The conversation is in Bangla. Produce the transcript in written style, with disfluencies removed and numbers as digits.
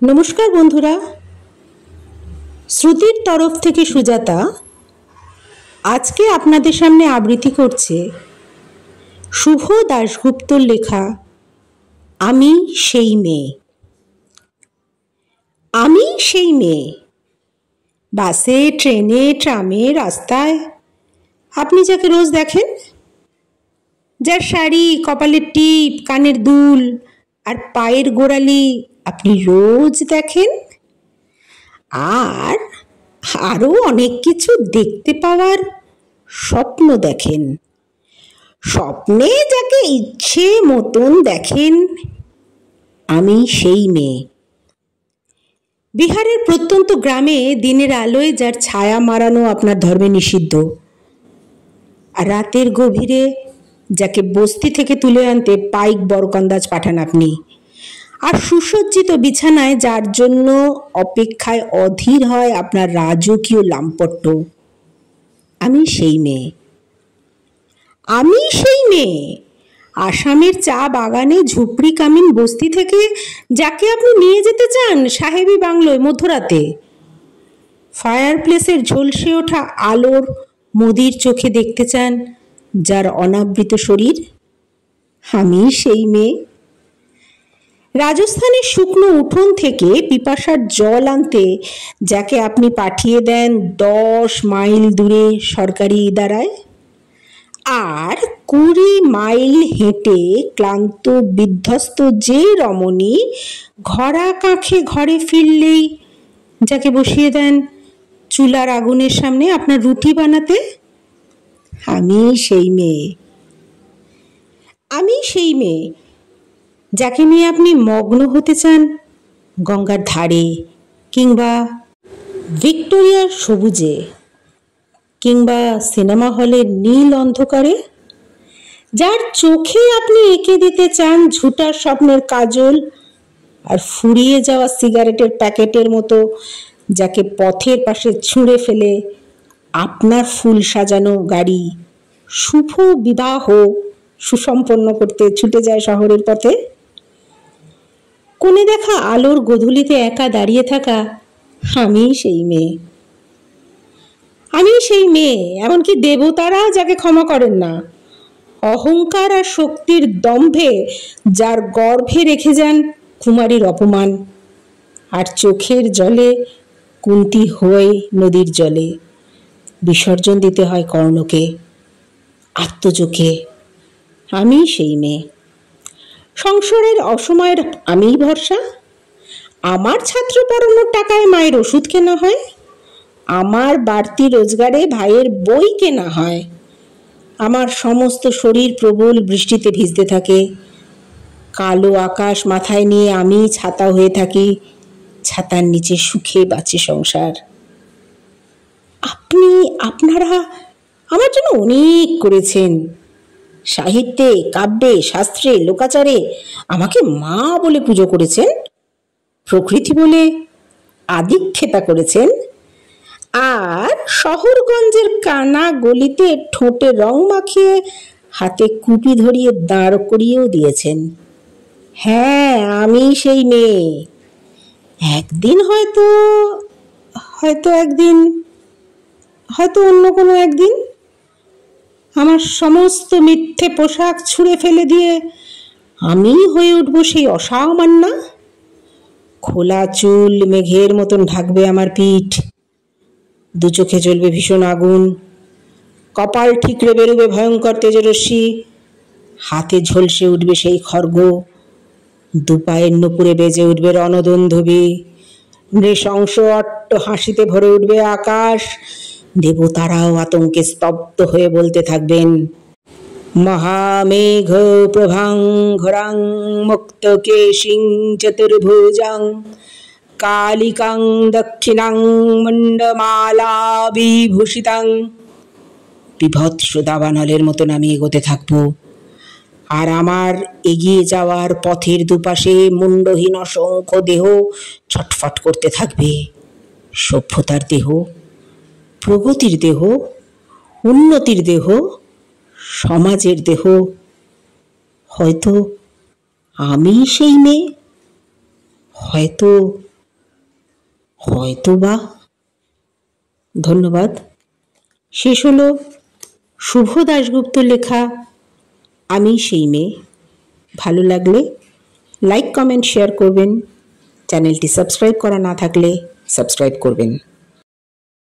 নমস্কার বন্ধুরা, শ্রুতির তরফ থেকে সুজাতা আজকে আপনাদের সামনে আবৃত্তি করছে শুভ দাশগুপ্তর লেখা আমি সেই মেয়ে। আমি সেই মেয়ে। বাসে, ট্রেনে, ট্রামে, রাস্তায় আপনি যাকে রোজ দেখেন, যার শাড়ি, কপালের টিপ, কানের দুল আর পায়ের গোড়ালি আপনি রোজ দেখেন, আর আরও অনেক কিছু দেখতে পাওয়ার স্বপ্ন দেখেন। স্বপ্নে যাকে ইচ্ছে মতন দেখেন, আমি সেই মেয়ে। বিহারের প্রত্যন্ত গ্রামে দিনের আলোয় যার ছায়া মারানো আপনার ধর্মে নিষিদ্ধ, আর রাতের গভীরে যাকে বস্তি থেকে তুলে আনতে পাইক বরকন্দাজ পাঠান আপনি, আর সুসজ্জিত বিছানায় যার জন্য অপেক্ষায় অধীর হয় আপনার রাজকীয় লাম্পট্য, আমি সেই মেয়ে। আমি সেই মেয়ে। আসামের চা বাগানে ঝুপড়ি কামিন বস্তি থেকে যাকে আপনি নিয়ে যেতে চান সাহেবী বাংলোয় মধ্যরাতে, ফায়ার প্লেসের ঝলসে ওঠা আলোর মোদির চোখে দেখতে চান যার অনাবৃত শরীর, আমি সেই মেয়ে। রাজস্থানের শুকনো উঠোন থেকে পিপাসার জল আনতে যাকে আপনি পাঠিয়ে দেন 10 মাইল দূরে সরকারি ইদারায়, আর 20 মাইল হেঁটে ক্লান্ত বিধ্বস্ত যে রমণী ঘরা কাঁখে ঘরে ফিরলেই যাকে বসিয়ে দেন চুলার আগুনের সামনে আপনার রুটি বানাতে, আমি সেই মেয়ে। আমি সেই মেয়ে যাকে নিয়ে আপনি মগ্ন হতে চান গঙ্গার ধারে, কিংবা ভিক্টোরিয়ার সবুজে, কিংবা সিনেমা হলের নীল অন্ধকারে, যার চোখে আপনি এঁকে দিতে চান ঝুটার স্বপ্নের কাজল, আর ফুরিয়ে যাওয়া সিগারেটের প্যাকেটের মতো যাকে পথের পাশে ছুঁড়ে ফেলে আপনার ফুল সাজানো গাড়ি শুভ বিবাহ সুসম্পন্ন করতে ছুটে যায় শহরের পথে। কোণে দেখা আলোর গোধূলিতে একা দাঁড়িয়ে থাকা আমি সেই মেয়ে। আমি সেই মেয়ে, এমনকি দেবতারা যাকে ক্ষমা করেন না। অহংকার আর শক্তির দম্ভে যার গর্ভে রেখে যান কুমারীর অপমান, আর চোখের জলে কুন্তি হয়ে নদীর জলে বিসর্জন দিতে হয় কর্ণকে, আত্মজোকে। আমি সেই মেয়ে। সংসারের অসময়ের আমিই ভরসা। আমার ছাত্র পড়ানোর টাকায় মায়ের ওষুধ কেনা হয়, আমার বাড়তি রোজগারে ভাইয়ের বই কেনা হয়, আমার সমস্ত শরীর প্রবল বৃষ্টিতে ভিজতে থাকে, কালো আকাশ মাথায় নিয়ে আমি ছাতা হয়ে থাকি, ছাতার নিচে সুখে বাঁচে সংসার। আপনারা আমার জন্য অনেক করেছেন। সাহিত্যে, কাব্যে, শাস্ত্রে, লোকাচারে আমাকে মা বলে পুজো করেছেন, প্রকৃতি বলে আদিক্ষেতা করেছেন, আর শহরগঞ্জের কানা গলিতে ঠোঁটে রং মাখিয়ে হাতে কুপি ধরিয়ে দাঁড় করিয়েও দিয়েছেন। হ্যাঁ, আমি সেই মেয়ে। একদিন হয়তো অন্য কোনো একদিন আমার সমস্ত মিথ্যে পোশাক ছুঁড়ে ফেলে দিয়ে আমি হয়ে উঠব সেই অসামান্যা। খোলা চুল মেঘের মতন ঢাকবে আমার পিঠ, দু চোখে জ্বলবে ভীষণ আগুন, কপাল ঠিকরে বেরোবে ভয়ঙ্কর তেজরশ্মি, হাতে ঝলসে উঠবে সেই খড়গ, দুপায়ের নুপুরে বেজে উঠবে রণদন্ধবি, নৃশংস অট্ট হাসিতে ভরে উঠবে আকাশ, দেবতারাও আতঙ্কে স্তব্ধ হয়ে বলতে থাকবেন, মহামেঘ প্রভাং ঘোরাং মুক্তকেশিং চতুর্ভুজাং কালিকাং দক্ষিণাং মুন্ডমালা বিভূষিতাং। বিভৎস দাবানলের মতন আমি এগোতে থাকবো, আর আমার এগিয়ে যাওয়ার পথের দুপাশে মুন্ডহীন অসংখ্য দেহ ছটফট করতে থাকবে। সভ্যতার দেহ, প্রগতির দেহ, উন্নতির দেহ, সমাজের দেহ। হয়তো আমি সেই মেয়ে, হয়তো হয়তোবা। ধন্যবাদ। শেষ হলো শুভ দাশগুপ্ত লেখা আমি সেই মেয়ে। ভালো লাগলে লাইক, কমেন্ট, শেয়ার করবেন। চ্যানেলটি সাবস্ক্রাইব করা না থাকলে সাবস্ক্রাইব করবেন।